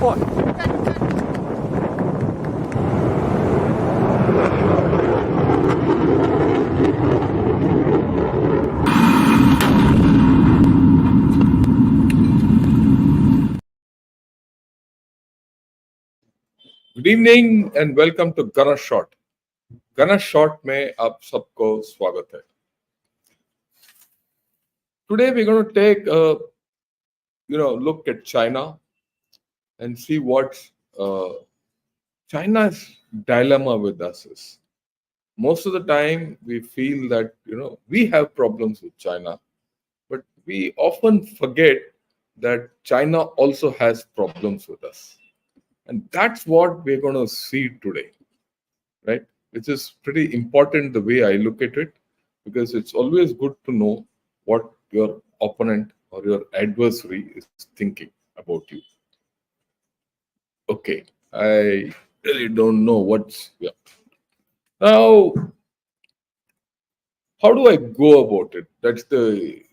Good evening and welcome to Ganesh shot. Ganesh shot में आप सबको स्वागत है। Today we're going to take a look at China and see what China's dilemma with us is. Most of the time we feel that we have problems with China, but we often forget that China also has problems with us. And that's what we're going to see today, right? Which is pretty important the way I look at it, because it's always good to know what your opponent or your adversary is thinking about you. Okay, I really don't know what's. Yeah. Now, how do I go about it? That's the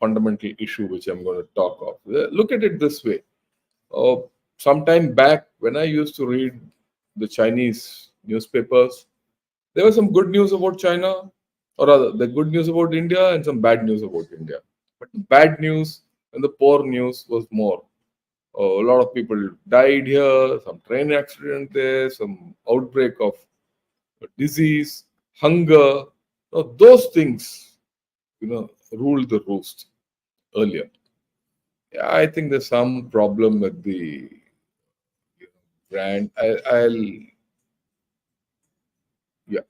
fundamental issue which I'm going to talk of. Look at it this way. Sometime back, when I used to read the Chinese newspapers, there was some good news about China, or rather, the good news about India and some bad news about India. But the bad news and the poor news was more. A lot of people died here, some train accident there, some outbreak of disease, hunger. Those things, ruled the roost earlier. Yeah, I think there's some problem with the brand. I'll yeah.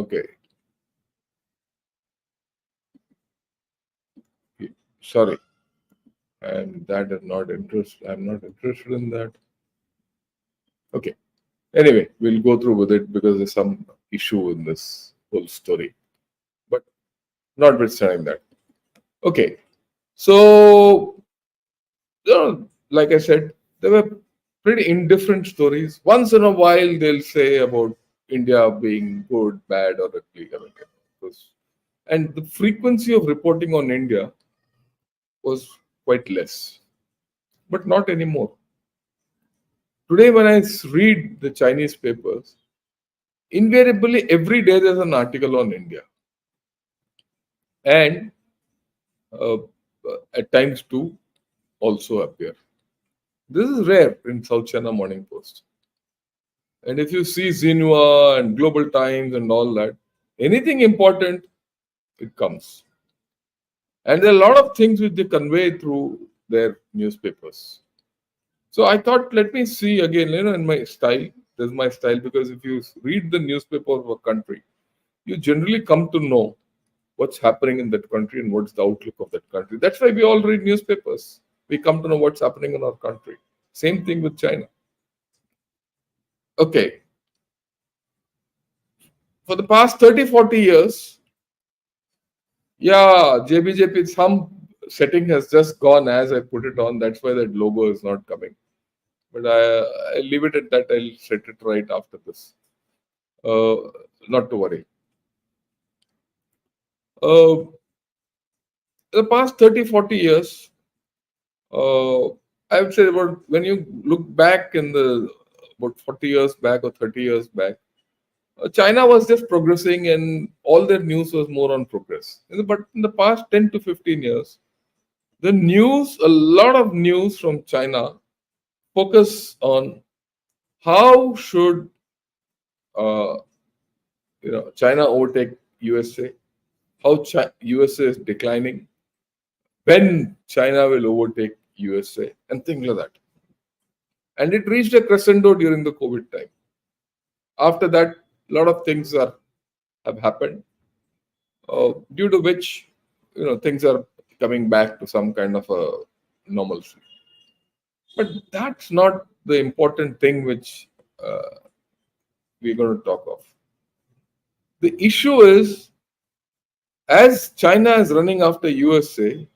Okay. Sorry. And that is not interest. I'm not interested in that. Okay. Anyway, we'll go through with it because there's some issue in this whole story. But notwithstanding that. Okay. So, like I said, there were pretty indifferent stories. Once in a while, they'll say about India being good, bad, or ugly. And the frequency of reporting on India was quite less, but not anymore. Today, when I read the Chinese papers, invariably every day there's an article on India. And uh, at times two also appear. This is rare in South China Morning Post. And if you see Xinhua and Global Times and all that, anything important, it comes. And there are a lot of things which they convey through their newspapers. So I thought, let me see again, in my style. This is my style, because if you read the newspaper of a country, you generally come to know what's happening in that country and what's the outlook of that country. That's why we all read newspapers. We come to know what's happening in our country. Same thing with China. Okay. For the past 30, 40 years, yeah, JBJP, some setting has just gone as I put it on. That's why that logo is not coming. But I leave it at that. I'll set it right after this. Not to worry. The past 30, 40 years, I would say about when you look back in the about 40 years back or 30 years back, China was just progressing and all their news was more on progress. But in the past 10 to 15 years, the news, a lot of news from China focus on how should China overtake USA, how USA is declining, when China will overtake USA, and things like that. And it reached a crescendo during the COVID time. After that, a lot of things have happened, due to which things are coming back to some kind of a normalcy. But that's not the important thing which we're going to talk of. The issue is, as China is running after USA,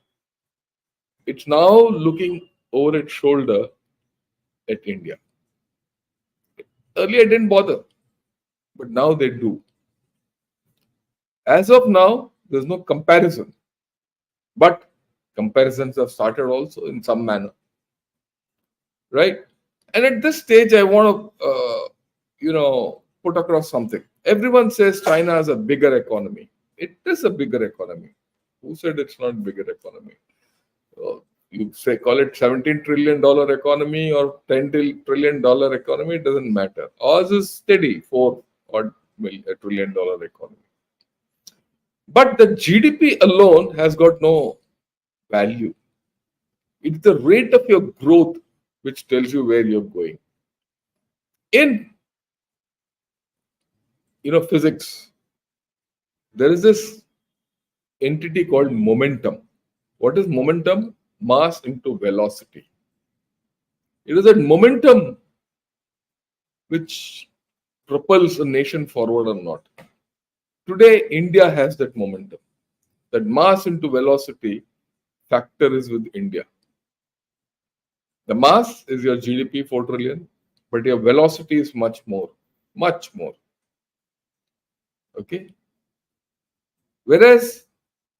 it's now looking over its shoulder at India. Earlier, it didn't bother, but now they do. As of now, There's no comparison. But comparisons have started also in some manner, right? And at this stage, I want to, put across something. Everyone says China is a bigger economy. It is a bigger economy. Who said it's not bigger economy? Uh, you say call it $17 trillion economy or $10 trillion economy, it doesn't matter. Ours is steady, $4 trillion economy. But the GDP alone has got no value. It's the rate of your growth which tells you where you're going. In physics, there is this entity called momentum. What is momentum? Mass into velocity. It is that momentum which propels a nation forward or not. Today, India has that momentum. That mass into velocity factor is with India. The mass is your GDP 4 trillion, but your velocity is much more. Much more. Okay? Whereas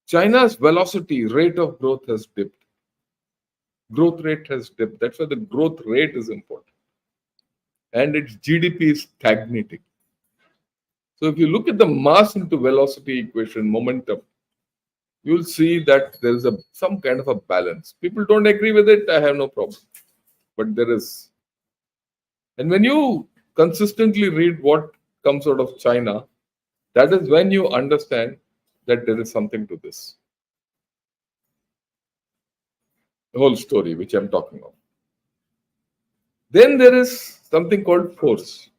China's velocity, rate of growth has dipped. Growth rate has dipped. That's why the growth rate is important. And its GDP is stagnating. So if you look at the mass into velocity equation, momentum, you'll see that there is some kind of a balance. People don't agree with it, I have no problem. But there is. And when you consistently read what comes out of China, that is when you understand that there is something to this. The whole story which I'm talking of. Then there is something called force,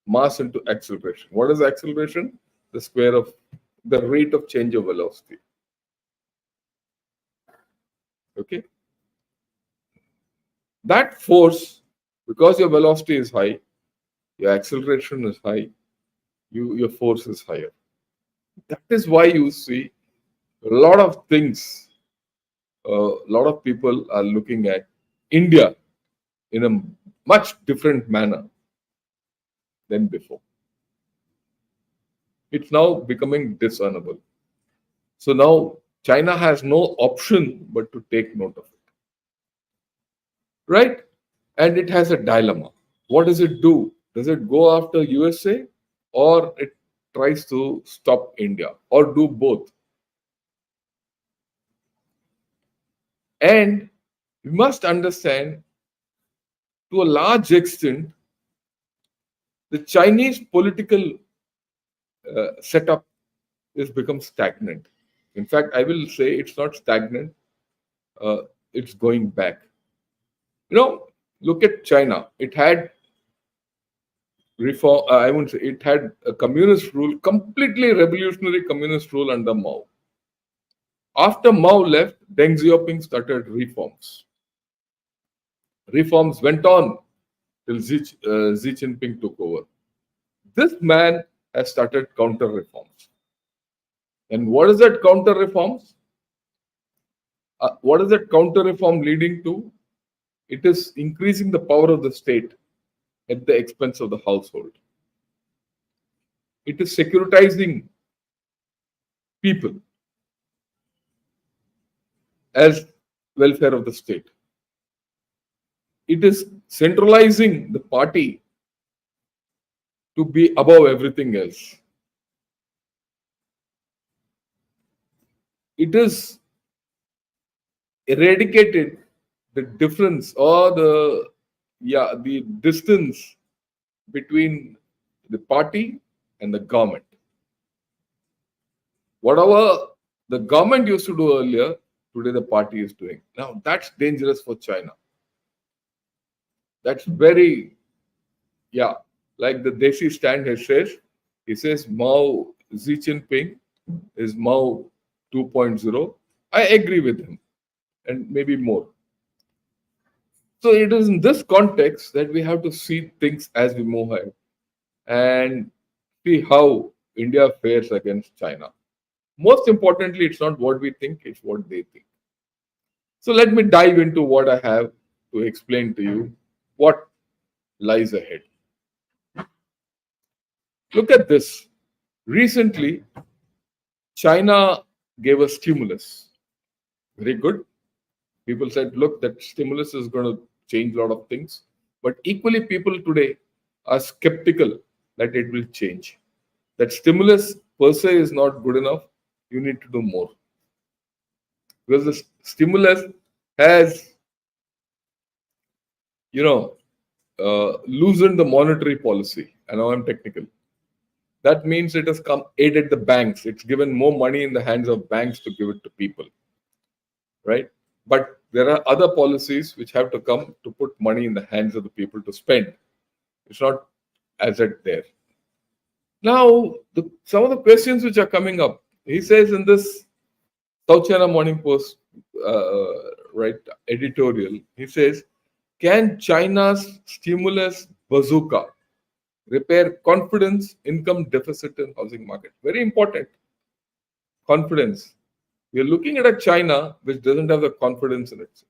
mass into acceleration. What is acceleration? The square of the rate of change of velocity. Okay. That force, because your velocity is high, your acceleration is high, your force is higher. That is why you see a lot of things, a lot of people are looking at India in a much different manner than before. It's now becoming discernible. So now China has no option but to take note of it. Right? And it has a dilemma. What does it do? Does it go after USA or it tries to stop India or do both? And we must understand to a large extent the Chinese political setup has become stagnant. In fact, I will say it's not stagnant, it's going back. Look at China. It had reform, I wouldn't say it had a communist rule, completely revolutionary communist rule under Mao. After Mao left, Deng Xiaoping started reforms. Reforms went on till Xi Jinping took over. This man has started counter reforms. And what is that counter reforms? What is that counter reform leading to? It is increasing the power of the state at the expense of the household. It is securitizing people as welfare of the state. It is centralizing the party to be above everything else. It is eradicated the difference or the distance between the party and the government. Whatever the government used to do earlier, today the party is doing. Now that's dangerous for China. That's very, like the Desi stand says, he says Mao Xi Jinping is Mao 2.0. I agree with him and maybe more. So it is in this context that we have to see things as we move ahead and see how India fares against China. Most importantly, it's not what we think, it's what they think. So let me dive into what I have to explain to you what lies ahead. Look at this. Recently, China gave a stimulus. Very good. People said, look, that stimulus is going to change a lot of things. But equally, people today are skeptical that it will change. That stimulus per se is not good enough. You need to do more. Because the stimulus has, you know, loosened the monetary policy. And now I'm technical. That means it has come aided the banks. It's given more money in the hands of banks to give it to people, right? But there are other policies which have to come to put money in the hands of the people to spend. It's not as it there. Now, some of the questions which are coming up, he says in this South China Morning Post, right, editorial, he says, can China's stimulus bazooka repair confidence, income deficit in housing market? Very important. Confidence. We are looking at a China which doesn't have the confidence in it.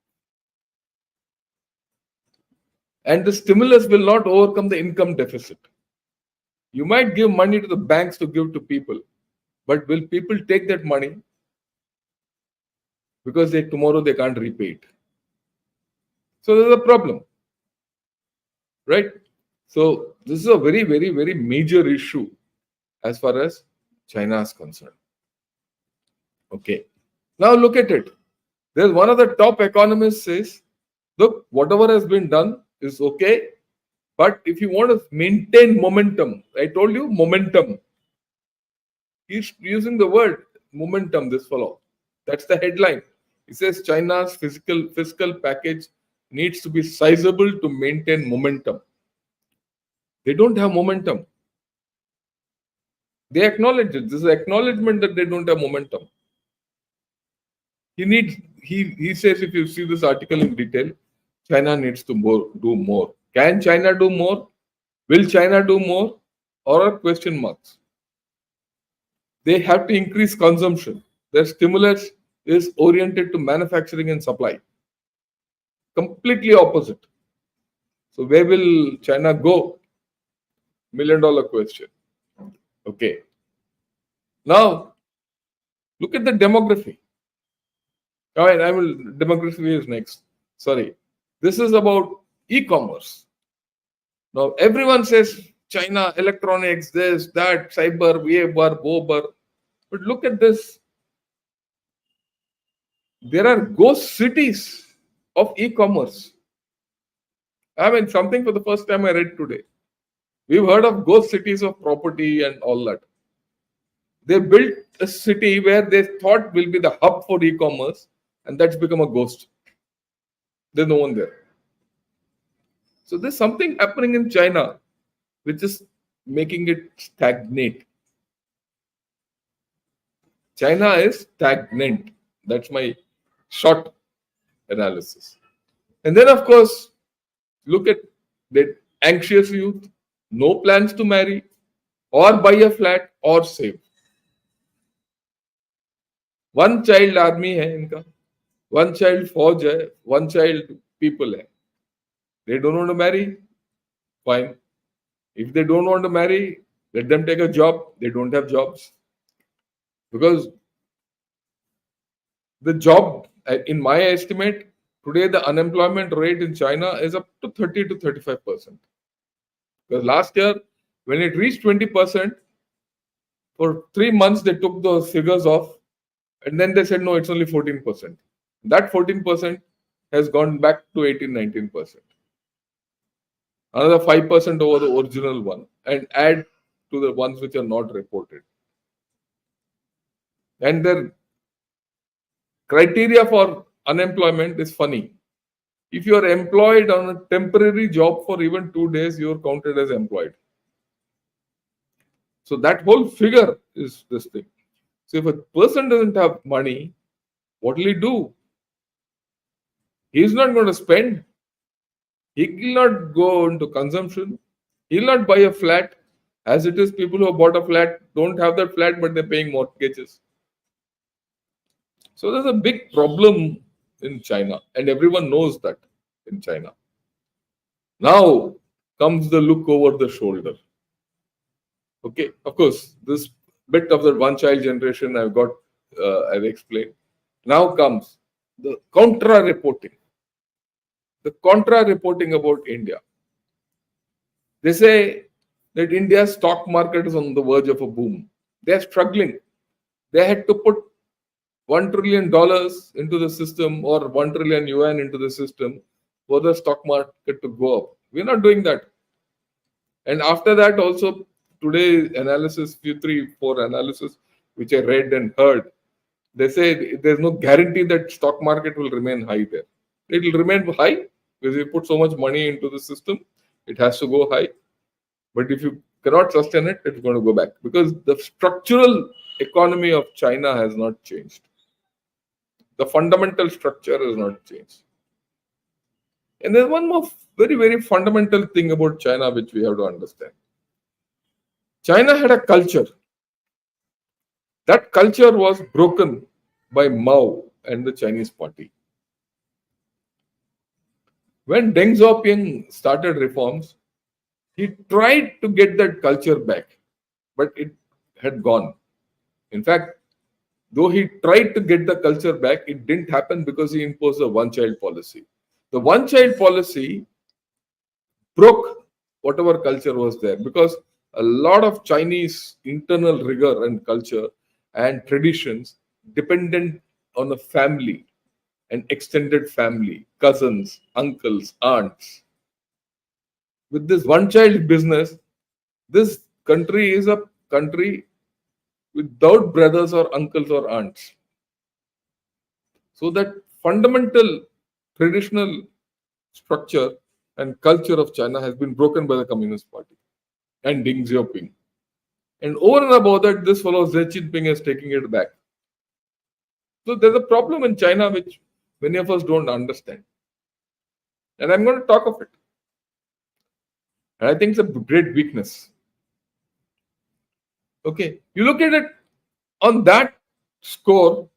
And the stimulus will not overcome the income deficit. You might give money to the banks to give to people, but will people take that money because tomorrow they can't repay it? So there's a problem, right? So this is a very, very, very major issue as far as China is concerned. Okay. Now look at it. There's one of the top economists says, look, whatever has been done is okay, but if you want to maintain momentum, I told you momentum. He's using the word momentum, this fellow. That's the headline. He says China's fiscal package needs to be sizable to maintain momentum. They don't have momentum. They acknowledge it. This is acknowledgement that they don't have momentum. He says, if you see this article in detail, China needs to do more. Can China do more? Will China do more? Or are question marks? They have to increase consumption. Their stimulus is oriented to manufacturing and supply. Completely opposite. So where will China go? $1 million question. Okay. Now, look at the demography. All right, demography is next. Sorry. This is about e-commerce. Now, everyone says China, electronics, this, that, cyber, Weber, Bober. But look at this. There are ghost cities of e-commerce. I mean, something for the first time I read today. We've heard of ghost cities of property and all that. They built a city where they thought will be the hub for e-commerce, and that's become a ghost. There's no one there. So there's something happening in China which is making it stagnate. China is stagnant. That's my short analysis. And then, of course, look at the anxious youth, no plans to marry, or buy a flat, or save. One child army है इनका, one child फौज है, one child people है. They don't want to marry, fine. If they don't want to marry, let them take a job. They don't have jobs. Because the job, in my estimate, today the unemployment rate in China is up to 30 to 35%. Because last year, when it reached 20%, for 3 months they took those figures off, and then they said, no, it's only 14%. That 14% has gone back to 18-19%. Another 5% over the original one, and add to the ones which are not reported. And their criteria for unemployment is funny. If you are employed on a temporary job for even 2 days, you are counted as employed. So that whole figure is this thing. So if a person doesn't have money, what will he do? He is not going to spend. He will not go into consumption. He will not buy a flat. As it is, people who have bought a flat don't have that flat, but they're paying mortgages. So there's a big problem in China, and everyone knows that in China. Now comes the look over the shoulder. Okay, of course, this bit of the one child generation, I've got I've explained. Now comes the contra reporting. The contra reporting about India. They say that India's stock market is on the verge of a boom. They are struggling. They had to put $1 trillion into the system or 1 trillion yuan into the system for the stock market to go up. We're not doing that. And after that, also today analysis, few three, four analysis, which I read and heard, they say there's no guarantee that stock market will remain high there. It will remain high because you put so much money into the system, it has to go high. But if you cannot sustain it, it's going to go back because the structural economy of China has not changed. The fundamental structure has not changed. And there's one more very, very fundamental thing about China which we have to understand. China had a culture. That culture was broken by Mao and the Chinese party. When Deng Xiaoping started reforms, he tried to get that culture back, but it had gone. In fact, though he tried to get the culture back, it didn't happen because he imposed a one-child policy. The one-child policy broke whatever culture was there because a lot of Chinese internal rigor and culture and traditions dependent on a family, an extended family, cousins, uncles, aunts. With this one-child business, this country is a country without brothers or uncles or aunts. So that fundamental traditional structure and culture of China has been broken by the Communist Party and Deng Xiaoping. And over and above that, this fellow Xi Jinping is taking it back. So there's a problem in China which many of us don't understand. And I'm going to talk of it. And I think it's a great weakness. Okay, you look at it on that score,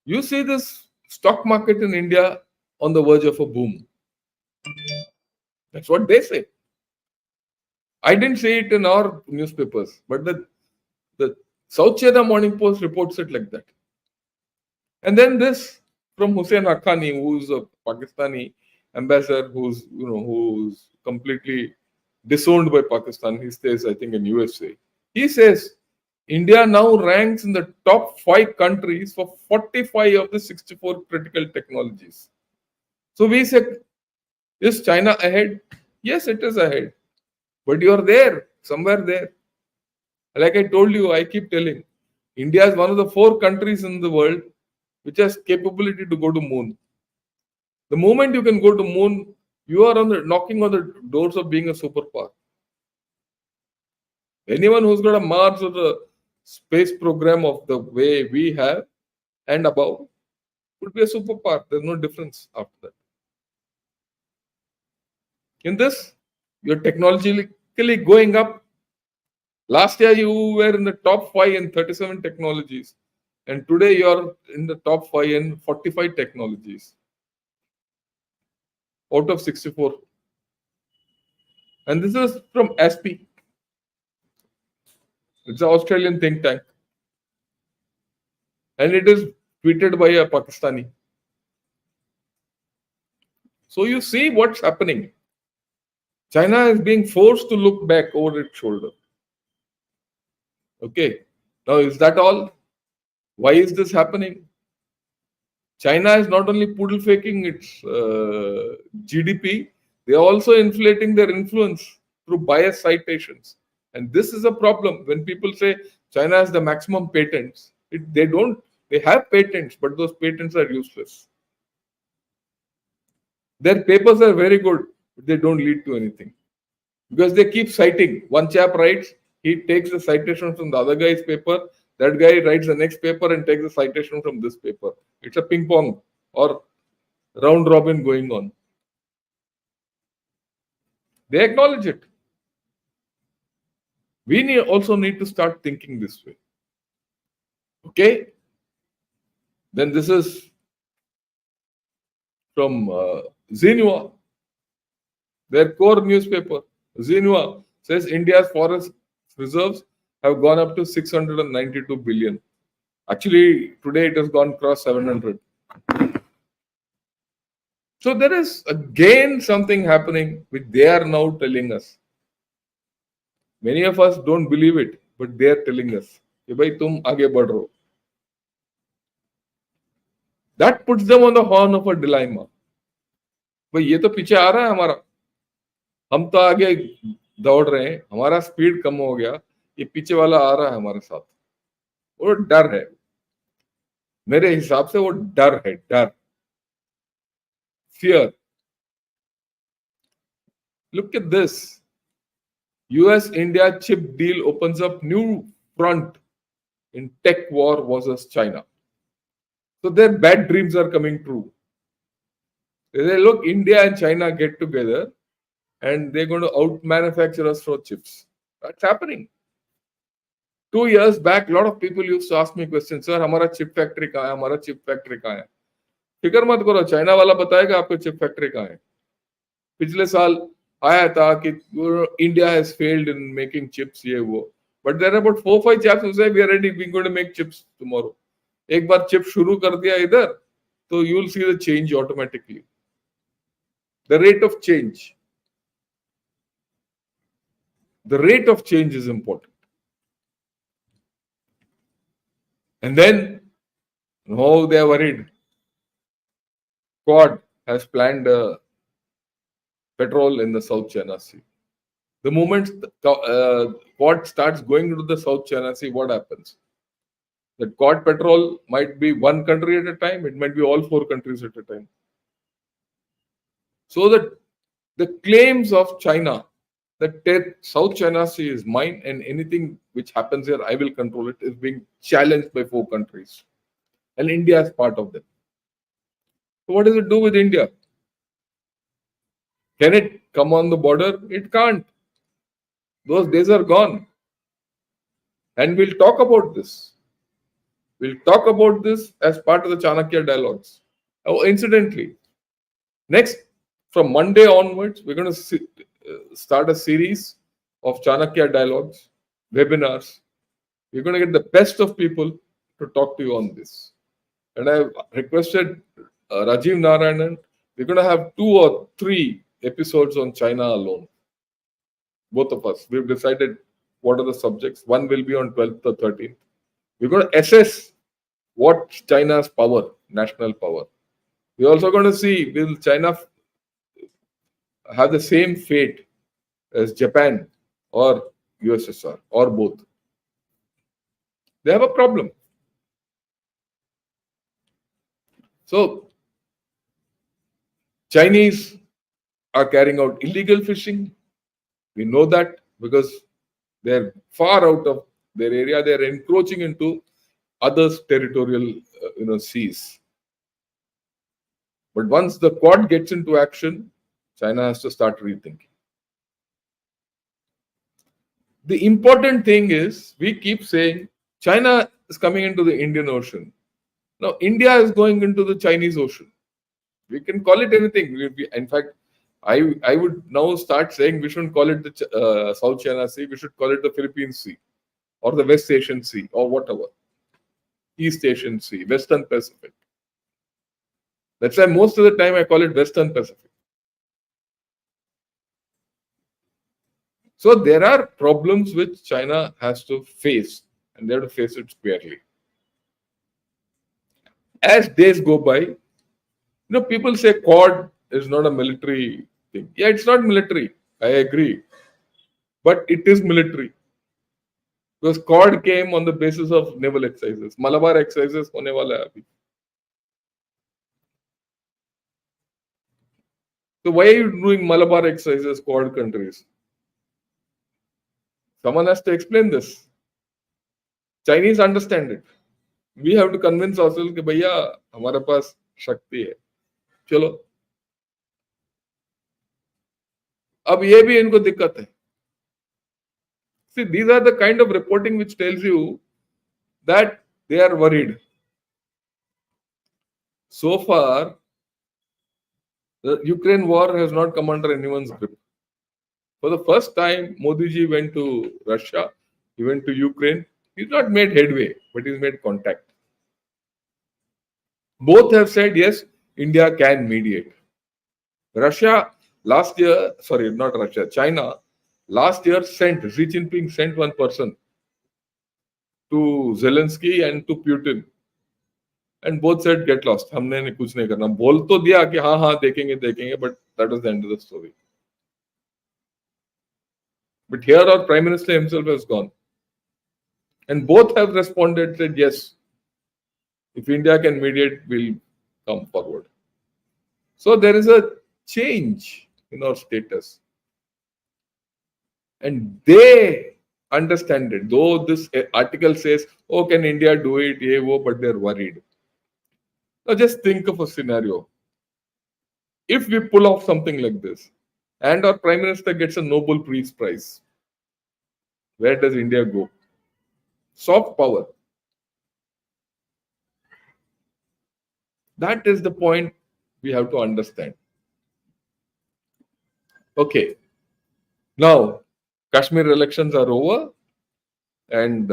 you see this stock market in India on the verge of a boom. That's what they say. I didn't say it in our newspapers, but the South China Morning Post reports it like that. And then this from Hussein Haqqani, who's a Pakistani ambassador, who's completely disowned by Pakistan. He stays, I think, in USA. He says India now ranks in the top 5 countries for 45 of the 64 critical technologies. So we say, is China ahead? Yes, it is ahead. But you're there, somewhere there. Like I told you, I keep telling, India is one of the 4 countries in the world which has capability to go to moon. The moment you can go to moon, you are knocking on the doors of being a superpower. Anyone who's got a Mars or a space program of the way we have and above would be a superpower. There's no difference after that. In this, you're technologically going up. Last year, you were in the top 5 in 37 technologies. And today, you're in the top 5 in 45 technologies out of 64. And this is from ASPI. It's an Australian think tank. And it is tweeted by a Pakistani. So you see what's happening. China is being forced to look back over its shoulder. Okay. Now, is that all? Why is this happening? China is not only poodle faking its GDP, they are also inflating their influence through bias citations. And this is a problem. When people say China has the maximum patents, they have patents, but those patents are useless. Their papers are very good, but they don't lead to anything. Because they keep citing. One chap writes, he takes the citation from the other guy's paper, that guy writes the next paper and takes the citation from this paper. It's a ping pong or round robin going on. They acknowledge it. We also need to start thinking this way. Okay? Then this is from Xinhua, their core newspaper. Xinhua says India's forest reserves have gone up to 692 billion. Actually, today it has gone cross 700. So there is again something happening which they are now telling us. Many of us don't believe it, but they are telling us कि भाई तुम आगे बढ़ रहे हो. That puts them on the horn of a dilemma. भाई ये तो पीछे आ रहा है हमारा, हम तो आगे दौड़ रहे हैं, हमारा स्पीड कम हो गया, ये पीछे वाला आ रहा है हमारे साथ. वो डर है, मेरे हिसाब से वो डर है, डर, fear. Look at this. US India chip deal opens up new front in tech war versus China. So their bad dreams are coming true. They say, look, India and China get together and they're going to out manufacture us for chips. That's happening. 2 years back, a lot of people used to ask me questions, sir, हमारा chip factory कहाँ है, हमारा chip factory कहाँ है. फिक्र मत करो, China वाला बताएगा आपको chip factory कहाँ है. पिछले साल आया था कि India has failed in making chips, ये वो. But there are about 4-5 chaps who say we are ready, we're going to make chips tomorrow. एक बार चिप शुरू कर दिया इधर, तो you will see the change automatically. The rate of change. The rate of change is important. And then, no, they are worried. Quad has planned petrol in the South China Sea. The moment Quad starts going into the South China Sea, what happens? That Quad petrol might be one country at a time, it might be all 4 countries at a time. So that the claims of China that South China Sea is mine and anything which happens here, I will control it, is being challenged by 4 countries. And India is part of them. So what does it do with India? Can it come on the border? It can't. Those days are gone. And we'll talk about this. We'll talk about this as part of the Chanakya dialogues. Oh, incidentally, next, from Monday onwards, we're going to start a series of Chanakya dialogues, webinars. We're going to get the best of people to talk to you on this. And I've requested Rajiv Narayanan, we're going to have 2 or 3 episodes on China alone. Both of us. We've decided what are the subjects. One will be on 12th or 13th. We're going to assess what China's power, national power. We're also going to see, will China have the same fate as Japan or USSR or both? They have a problem. So, Chinese are carrying out illegal fishing. We know that because they're far out of their area. They're encroaching into others' territorial seas. But once the Quad gets into action, China has to start rethinking. The important thing is, we keep saying China is coming into the Indian Ocean. Now, India is going into the Chinese Ocean. We can call it anything. In fact, I would now start saying we shouldn't call it the South China Sea. We should call it the Philippine Sea or the West Asian Sea or whatever. East Asian Sea, Western Pacific. That's why most of the time I call it Western Pacific. So there are problems which China has to face, and they have to face it squarely. As days go by, people say Quad is not a military thing. Yeah, it's not military. I agree. But it is military. Because Quad came on the basis of naval exercises. Malabar exercises hone wala hai abhi. So why are you doing Malabar exercises, Quad countries? Someone has to explain this. Chinese understand it. We have to convince ourselves कि भैया हमारे पास शक्ति है. चलो. अब ये भी इनको दिक्कत है. See, these are the kind of reporting which tells you that they are worried. So far, the Ukraine war has not come under anyone's grip. For the first time, Modi ji went to Russia, he went to Ukraine. He's not made headway, but he's made contact. Both have said yes, India can mediate. Russia last year, sorry, not Russia, China last year sent, Xi Jinping sent one person to Zelensky and to Putin. And both said get lost. हमने नहीं कुछ नहीं करना. बोल तो दिया कि हाँ हाँ देखेंगे देखेंगे, but that was the end of the story. But here our Prime Minister himself has gone. And both have responded, said yes, if India can mediate, we'll come forward. So there is a change in our status. And they understand it. Though this article says, oh, can India do it? Yeah, wo, but they're worried. Now just think of a scenario. If we pull off something like this, and our Prime Minister gets a Nobel Peace Prize, where does India go? Soft power. That is the point we have to understand. Okay. Now, Kashmir elections are over, and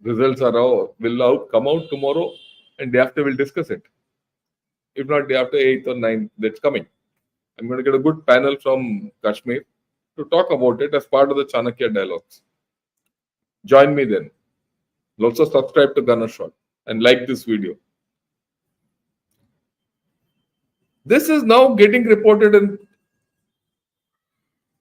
results are will come out tomorrow, and day after we'll discuss it. If not, day after 8th or 9th, that's coming. I'm going to get a good panel from Kashmir to talk about it as part of the Chanakya dialogues. Join me then. Also subscribe to Gunner Shot and like this video. This is now getting reported in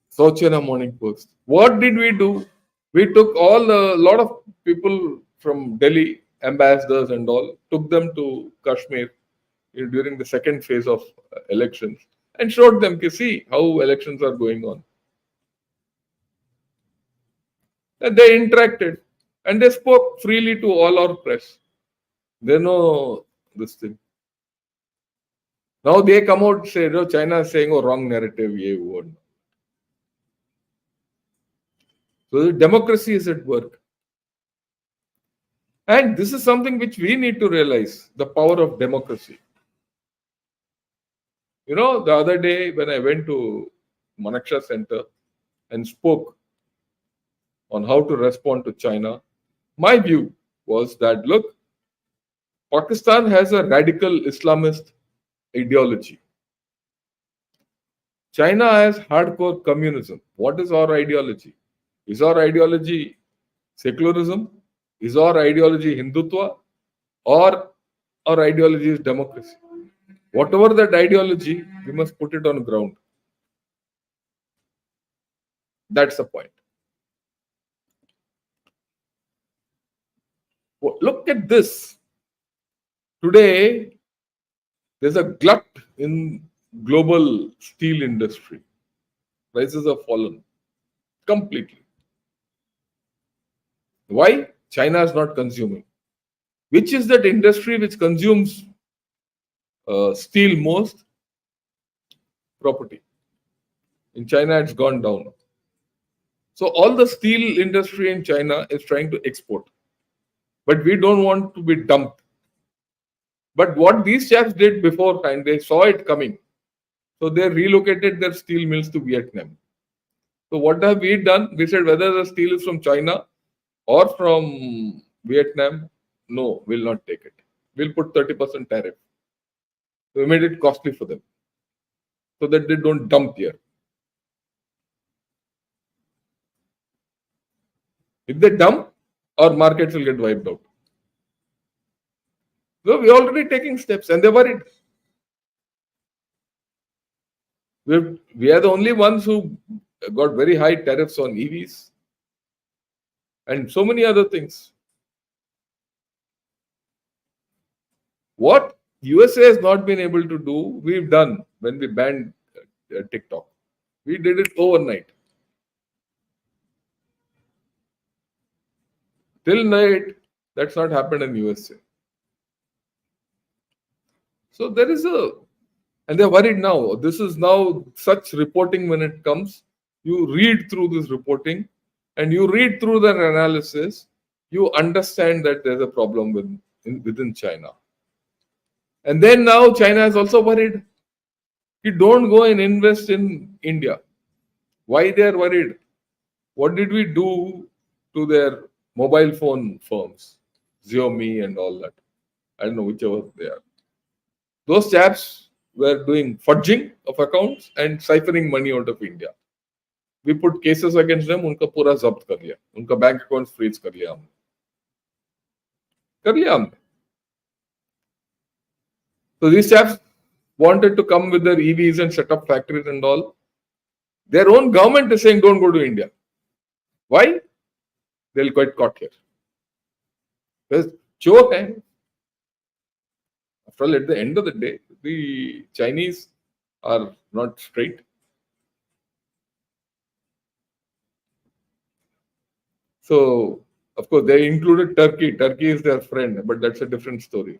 South China Morning Post. What did we do? We took a lot of people from Delhi, ambassadors and all, took them to Kashmir during the second phase of elections and showed them, see how elections are going on. And they interacted and they spoke freely to all our press. They know this thing. Now they come out and say, no, China is saying, oh, wrong narrative, ye won. So the democracy is at work. And this is something which we need to realize, the power of democracy. You know, the other day when I went to Manaksha Center and spoke on how to respond to China, my view was that, look, Pakistan has a radical Islamist ideology. China has hardcore communism. What is our ideology? Is our ideology secularism? Is our ideology Hindutva? Or our ideology is democracy? Whatever that ideology, we must put it on ground. That's the point. Look at this. Today, there's a glut in global steel industry. Prices have fallen completely. Why? China is not consuming. Which is that industry which consumes steel most? Property. In China, it's gone down. So all the steel industry in China is trying to export. But we don't want to be dumped. But what these chaps did beforehand, they saw it coming. So they relocated their steel mills to Vietnam. So what have we done? We said whether the steel is from China or from Vietnam, no, we'll not take it. We'll put 30% tariff. So we made it costly for them so that they don't dump here. If they dump, our markets will get wiped out. So we're already taking steps and they're worried. We are the only ones who got very high tariffs on EVs and so many other things. What USA has not been able to do, we've done when we banned TikTok. We did it overnight. Till night, that's not happened in USA. So there is and they're worried now. This is now such reporting when it comes. You read through this reporting and you read through their analysis, you understand that there's a problem within China. And then now China is also worried. You don't go and invest in India. Why they are worried? What did we do to their mobile phone firms, Xiaomi and all that? I don't know whichever they are. Those chaps were doing fudging of accounts and siphoning money out of India. We put cases against them, उनका पूरा जब्त कर लिया, उनका bank account freeze कर लिया हमने. So these chaps wanted to come with their EVs and set up factories and all. Their own government is saying don't go to India. Why? They'll get caught here. Because chore hai. After all, at the end of the day, the Chinese are not straight. So, of course, they included Turkey. Turkey is their friend, but that's a different story.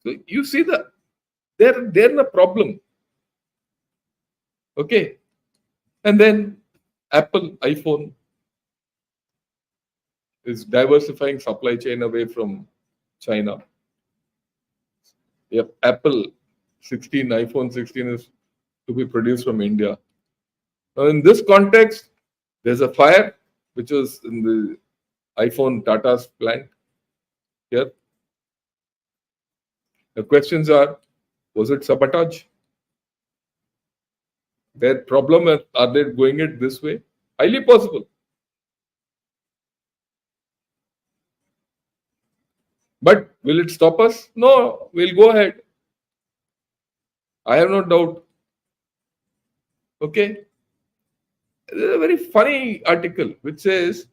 So you see they're in a problem. Okay. And then Apple, iPhone is diversifying supply chain away from China. Yep, Apple 16, iPhone 16 is to be produced from India. Now, in this context, there's a fire which was in the iPhone Tata's plant here. The questions are, was it sabotage? Their problem, are they going it this way? Highly possible. But will it stop us? No, we'll go ahead. I have no doubt. Okay. There's a very funny article which says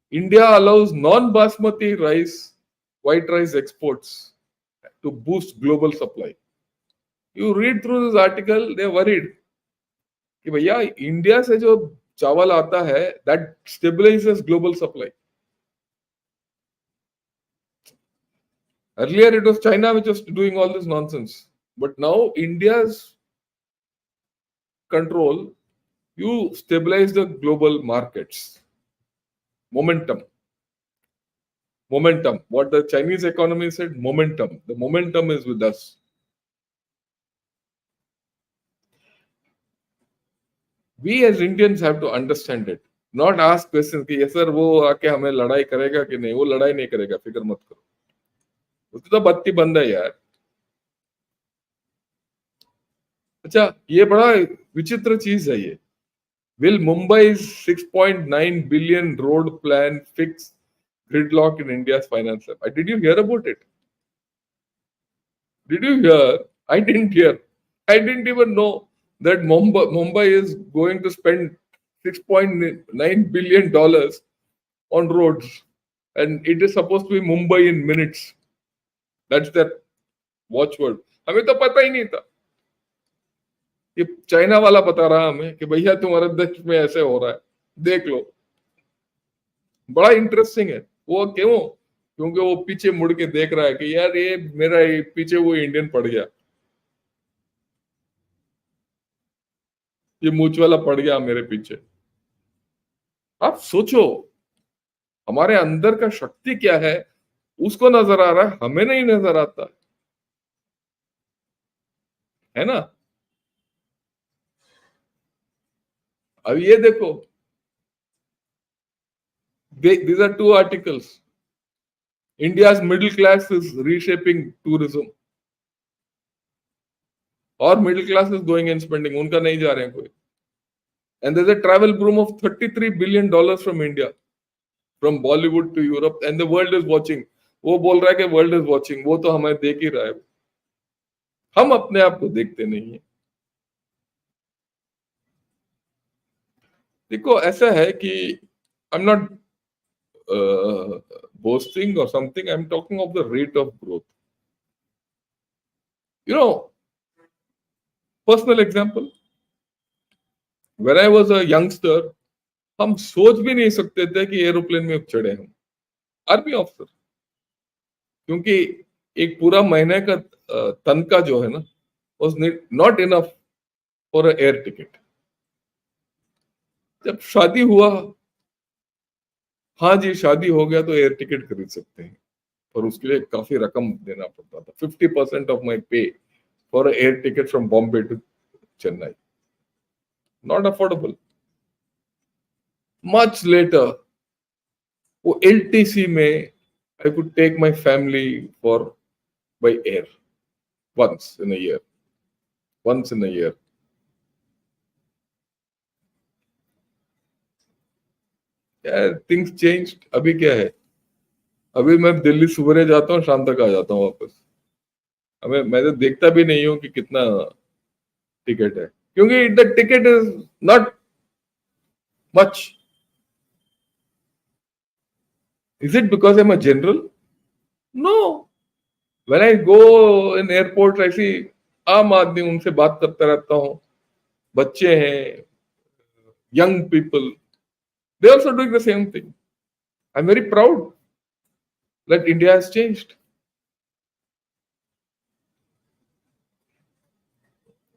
India allows non-basmati rice, white rice exports to boost global supply. You read through this article, they're worried कि भैया India से जो चावल आता है that stabilizes global supply. Earlier it was China which was doing all this nonsense, but now India's control, you stabilize the global markets. Momentum. What the Chinese economy said, momentum. The momentum is with us. We as Indians have to understand it. Not ask questions कि yes sir वो आके हमें लड़ाई करेगा कि नहीं. वो लड़ाई नहीं करेगा, फिक्र मत करो. उसकी तो बत्ती बंद है यार. अच्छा, ये बड़ा विचित्र चीज है ये. Will Mumbai's 6.9 billion road plan fix gridlock in India's finance? Did you hear about it? Did you hear? I didn't hear. I didn't even know that Mumbai is going to spend $6.9 billion on roads. And it is supposed to be Mumbai in minutes. That's their watchword. हमें तो पता ही नहीं था. ये China वाला बता रहा हमें कि भैया तुम्हारे देश में ऐसे हो रहा है, देख लो. बड़ा इंटरेस्टिंग है वो. क्यों? क्योंकि वो पीछे मुड़ के देख रहा है कि यार ये मेरा पीछे वो इंडियन पड़ गया, ये मूछ वाला पड़ गया मेरे पीछे. आप सोचो हमारे अंदर का शक्ति क्या है, उसको नजर आ रहा है, हमें नहीं नजर आता है ना. अब ये देखो, these are two articles. India's middle class is reshaping tourism. और middle class is going and spending. उनका नहीं जा रहे हैं कोई. And there's a travel boom of $33 billion from India, from Bollywood to Europe, and the world is watching. वो बोल रहा है कि world is watching. वो तो हमें देख ही रहा है. हम अपने आप को देखते नहीं है. देखो ऐसा है कि I'm not boasting or something. I'm talking of the rate of growth. You know, personal example. When I was a youngster, हम सोच भी नहीं सकते थे कि एरोप्लेन में चढ़े हम. Army officer. क्योंकि एक पूरा महीने का तनख्वाह जो है ना, was not enough for an air ticket. जब शादी हुआ, हाँ जी शादी हो गया तो एयर टिकट खरीद सकते हैं, पर उसके लिए काफी रकम देना पड़ता था. 50% of my pay for air ticket from Bombay to Chennai. Not affordable. Much later वो एलटीसी में I could take my family for by air once in a year. Once in a year. Yeah, things changed. अभी क्या है? अभी मैं दिल्ली सुबह जाता हूँ, शाम तक आ जाता हूँ वापस. हमें मैं तो देखता भी नहीं हूँ कि कितना टिकट है, क्योंकि the ticket is not much. Is it because I'm a general? No. When I go in airport, ऐसी आम आदमी उनसे बात करता रहता हूँ. बच्चे हैं, young people, they also doing the same thing. I'm very proud that India has changed.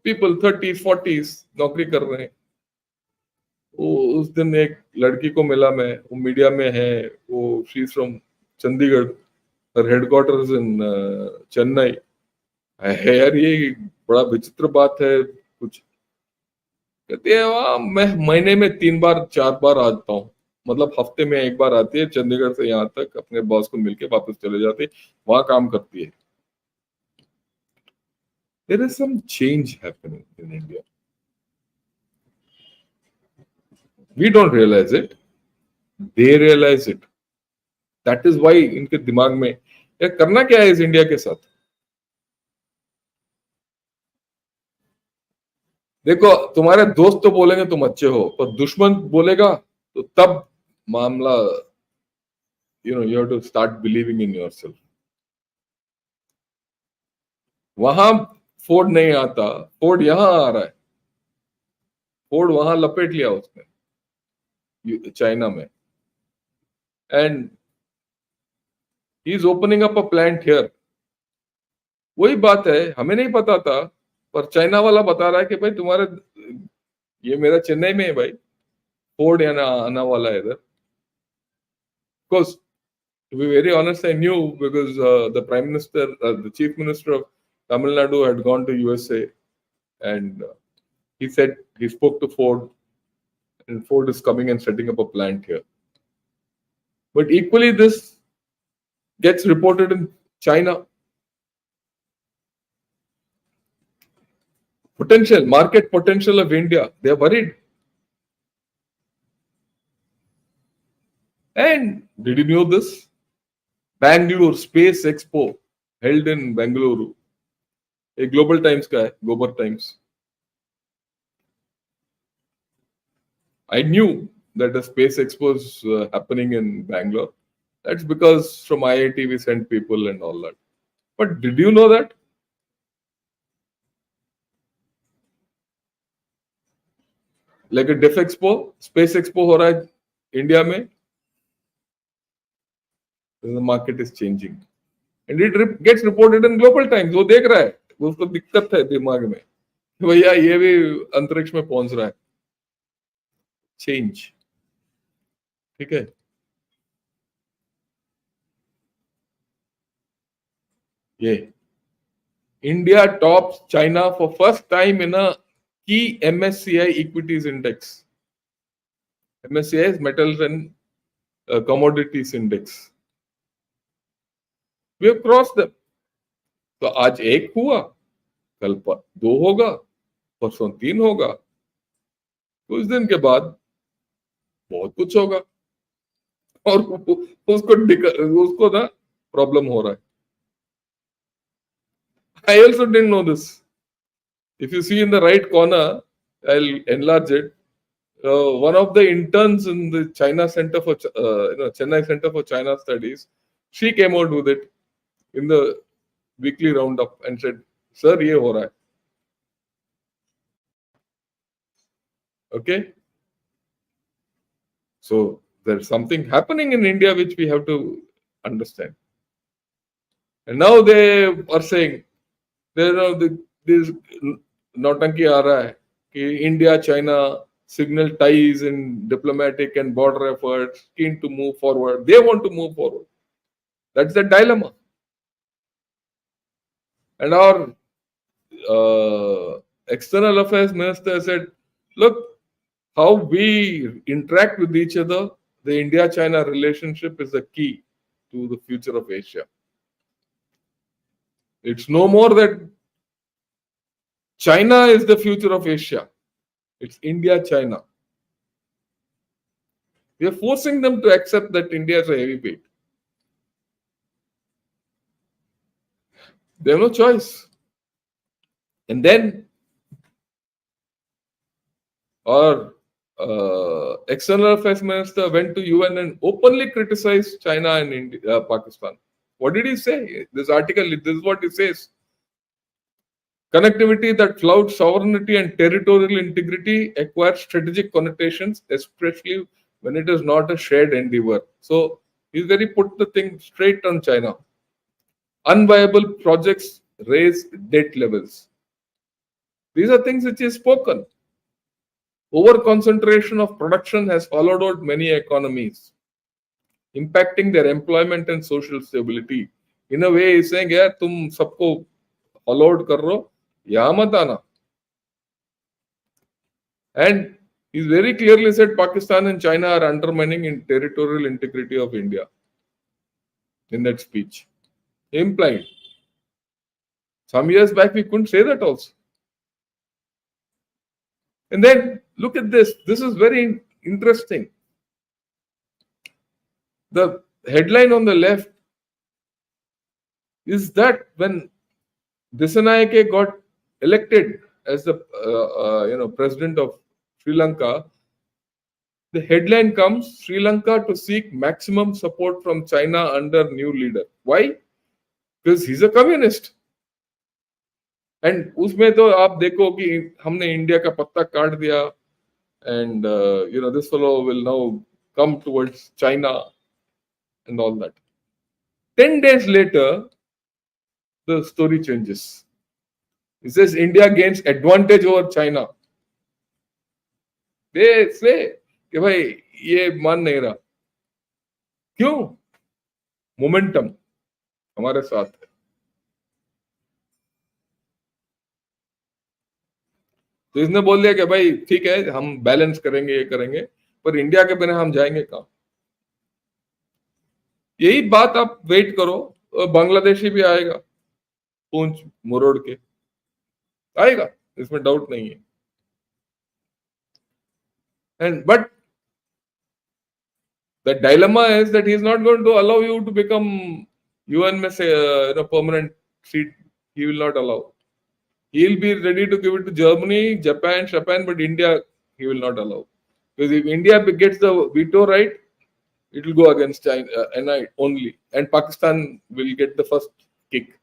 People 30s, 40s नौकरी कर रहे हैं. वो उस दिन एक लड़की को मिला मैं, वो मीडिया में है, वो she is from Chandigarh, her headquarters in Chennai. है यार, ये बड़ा विचित्र बात है. कुछ कहते हैं वहाँ मैं महीने में 3 बार 4 बार आता हूँ, मतलब हफ्ते में एक बार आती है चंडीगढ़ से यहाँ तक, अपने बॉस को मिलके वापस चले जाते हैं, वहां काम करती है. There is some change happening in India. We don't realize it. They realize it. That is why इनके दिमाग में यार करना क्या है इस इंडिया के साथ. देखो, तुम्हारे दोस्त तो बोलेंगे तुम अच्छे हो, पर दुश्मन बोलेगा तो तब मामला, you have to start believing in yourself. वहां फोर्ड नहीं आता, फोर्ड यहां आ रहा है. फोर्ड वहां लपेट लिया उसने चाइना में, and he is opening up a plant here. वही बात है, हमें नहीं पता था, पर चाइना वाला बता रहा है कि भाई तुम्हारे, ये मेरा चेन्नई में है भाई, फोर्ड यहाँ आना वाला है इधर. Because to be very honest, I knew because the Prime Minister, the Chief Minister of Tamil Nadu had gone to USA, and he said he spoke to Ford, and Ford is coming and setting up a plant here. But equally, this gets reported in China. Potential, market potential of India, they are worried. And did you know this? Bangalore Space Expo held in Bangalore. A Global Times का है, Global Times. I knew that a space expo is happening in Bangalore. That's because from IIT we sent people and all that. But did you know that? Like a Def Expo, Space Expo हो रहा है India में. The market is changing. And it gets reported in Global Times. वो देख रहा है, उसको दिक्कत है दिमाग में कि भैया ये भी अंतरिक्ष में पहुंच रहा है. चेंज, ठीक है. ये India tops China for first time in a key MSCI equities index. MSCI is metals and commodities index. We have crossed them. तो आज एक हुआ, कल 2 होगा, परसों 3 होगा, कुछ दिन के बाद बहुत कुछ होगा, और उसको ना प्रॉब्लम हो रहा है. I also didn't know this. If you see in the right corner, I'll enlarge it. One of the interns in the China Center for Chennai Center for China Studies, she came out with it in the weekly roundup and said, "Sir, ये हो रहा है." Okay, so there's something happening in India which we have to understand. And now they are saying there are this नौटंकी आ रहा है कि India China signal ties in diplomatic and border efforts, keen to move forward. They want to move forward. That's the dilemma. And our external affairs minister said, look, how we interact with each other, the India-China relationship is the key. to the future of Asia. It's no more that China is the future of Asia. It's India, China. We are forcing them to accept that India is a heavyweight. They have no choice. And then our external affairs minister went to UN and openly criticized China and India, Pakistan. What did he say? This article, this is what he says. Connectivity that flouts sovereignty and territorial integrity acquires strategic connotations, especially when it is not a shared endeavor. So he's very put the thing straight on China. Unviable projects raise debt levels. These are things which is spoken. Over concentration of production has hollowed out many economies, impacting their employment and social stability. In a way, he's saying, yeah, तुम सबको hollowed कर रहे हो, यहाँ मत आना. And he very clearly said Pakistan and China are undermining in territorial integrity of India in that speech. Implied. Some years back, we couldn't say that also. And then look at this. This is very interesting. The headline on the left is that when Dissanayake got elected as the president of Sri Lanka, the headline comes Sri Lanka to seek maximum support from China under new leader. Why? Because he's a communist. And उसमें तो आप देखो कि हमने India का पत्ता काट दिया and this fellow will now come towards China and all that. 10 days later, the story changes. It says India gains advantage over China. They say कि भाई ये मान नहीं रहा. क्यों? मोमेंटम हमारे साथ है. तो इसने बोल दिया कि भाई ठीक है हम बैलेंस करेंगे ये करेंगे पर इंडिया के बिना हम जाएंगे कहां. यही बात आप वेट करो, बांग्लादेशी भी आएगा पूंछ मुरोड़ के आएगा, इसमें डाउट नहीं है. And but the dilemma is that he is not going to allow you to become UN में से permanent seat. He will not allow. He will be ready to give it to Germany, Japan, but India he will not allow. Because if India gets the veto right, it will go against China and only, and Pakistan will get the first kick.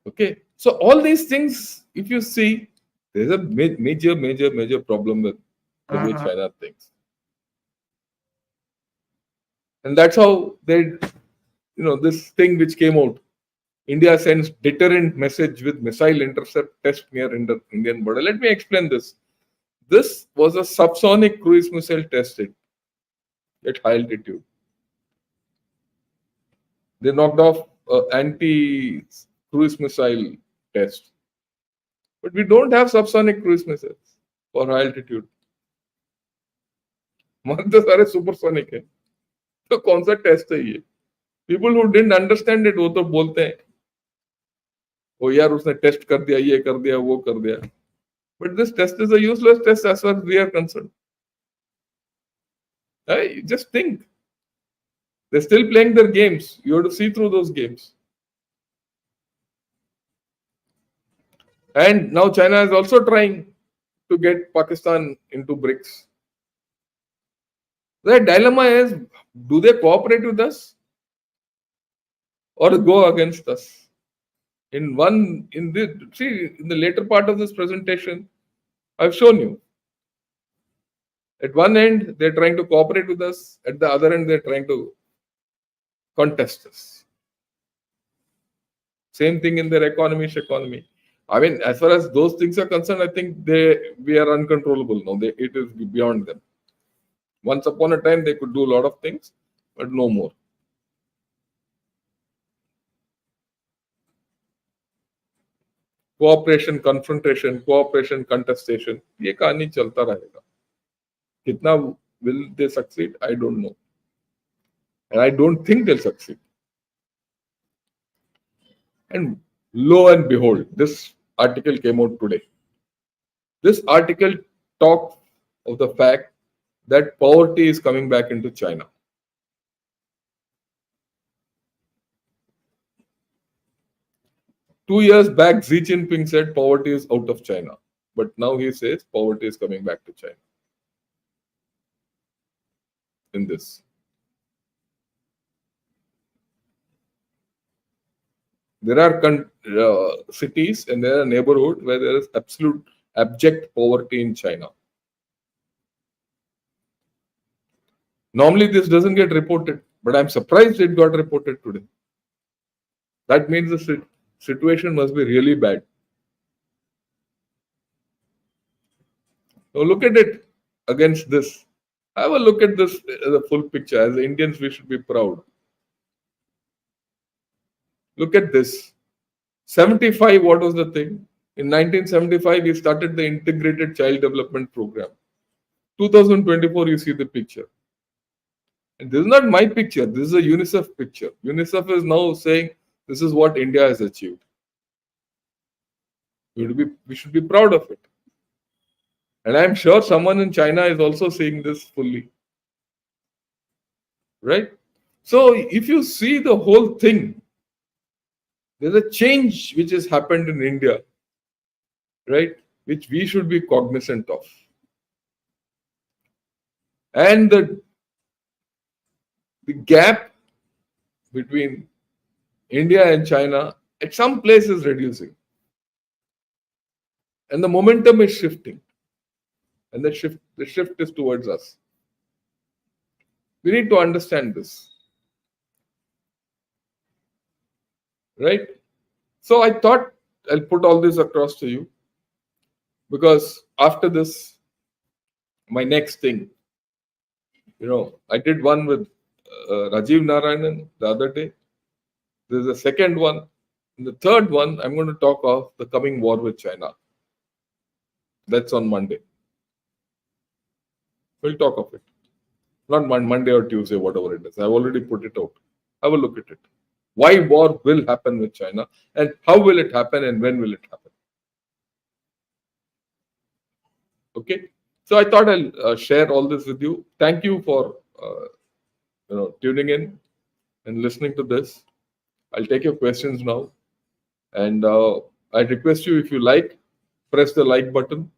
Okay, so all these things, if you see, there's a major problem with the way China thinks, and that's how they, this thing which came out. India sends deterrent message with missile intercept test near Indian border. Let me explain this. This was a subsonic cruise missile tested at high altitude. They knocked off anti-cruise missile test. But we don't have subsonic cruise missiles for high altitude. हमारे तो सारे supersonic है. तो कौन सा test है ये? People who didn't understand it वो तो बोलते हैं ओ यार उसने टेस्ट कर दिया, ये कर दिया, वो कर दिया. But this test is a useless test as far as we are concerned. Just think. They're still playing their games. You have to see through those games. And now China is also trying to get Pakistan into BRICS. The dilemma is, do they cooperate with us or go against us? In the later part of this presentation, I've shown you. At one end, they're trying to cooperate with us. At the other end, they're trying to contest us. Same thing in their economy. I mean, as far as those things are concerned, I think we are uncontrollable now. It is beyond them. Once upon a time, they could do a lot of things, but no more. Cooperation confrontation, cooperation contestation, ये कहानी चलता रहेगा. कितना Will they succeed? I don't know. And I don't think they'll succeed. And lo and behold, this article came out today. This article talks of the fact that poverty is coming back into China. 2 years back, Xi Jinping said poverty is out of China. But now he says poverty is coming back to China in this. There are cities and there are neighborhoods where there is absolute abject poverty in China. Normally, this doesn't get reported, but I'm surprised it got reported today. That means the situation must be really bad. Now, look at it against this. Have a look at this, the full picture. As Indians, we should be proud. Look at this. 75, what was the thing? In 1975, we started the Integrated Child Development Program. 2024, you see the picture. And this is not my picture. This is a UNICEF picture. UNICEF is now saying this is what India has achieved. We should be proud of it. And I'm sure someone in China is also seeing this fully. Right? So if you see the whole thing, there's a change which has happened in India, right? Which we should be cognizant of. And the gap between India and China at some place is reducing. And the momentum is shifting. And the shift is towards us. We need to understand this. Right? So I thought I'll put all this across to you. Because after this, my next thing, I did one with Rajiv Narayanan the other day. There's a second one. And the third one, I'm going to talk of the coming war with China. That's on Monday. We'll talk of it. Not Monday or Tuesday, whatever it is. I've already put it out. Have a look at it. Why war will happen with China and how will it happen and when will it happen? Okay. So I thought I'll share all this with you. Thank you for tuning in and listening to this. I'll take your questions now. And I request you, if you like, press the like button.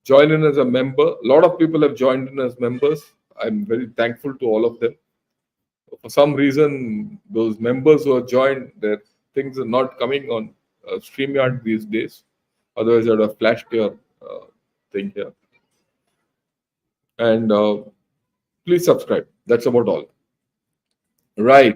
Join in as a member. A lot of people have joined in as members. I'm very thankful to all of them. For some reason, those members who have joined, their things are not coming on StreamYard these days. Otherwise, I would have flashed your thing here. And please subscribe. That's about all. Right.